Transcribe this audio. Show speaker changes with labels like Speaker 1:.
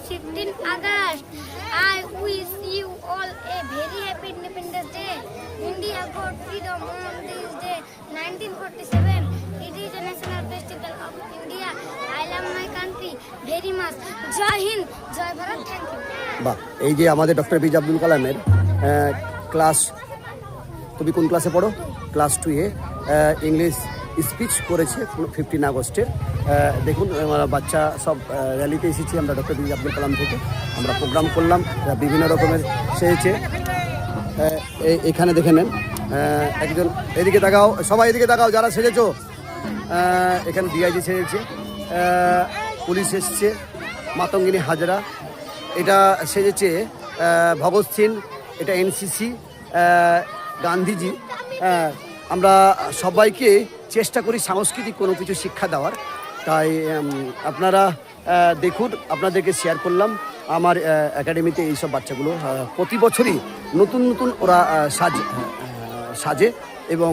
Speaker 1: 15 August. I wish you all a very happy Independence Day. India got freedom on this day, 1947. It is a national festival of India. I love my country very much. Jai Hind, Jai Bharat. Thank you.
Speaker 2: বাহ, এই যে আমাদের doctor APJ Abdul কালামের class, তুমি কোন ক্লাসে পড়ো? Class 2-এ English speech করেছে 15 আগস্টের। দেখুন আমরা বাচ্চা সব র্যালিতে এসেছি আমরা ডক্টর এপিজে আব্দুল কালাম থেকে। আমরা প্রোগ্রাম করলাম, বিভিন্ন রকমের সেরেছে। এখানে দেখে নেন একজন, এদিকে তাকাও, সবাই এদিকে তাকাও যারা সেরেছো। এখানে ডিআইজি সেরেছে, পুলিশ এসছে, মাতঙ্গিনী হাজরা, এটা সেজেছে ভগৎ সিং, এটা এনসিসি, গান্ধীজি। আমরা সবাইকে চেষ্টা করি সাংস্কৃতিক কোনো কিছু শিক্ষা দেওয়ার, তাই আপনারা দেখুন, আপনাদেরকে শেয়ার করলাম। আমার একাডেমিতে এইসব বাচ্চাগুলো প্রতি বছরই নতুন নতুন ওরা সাজে এবং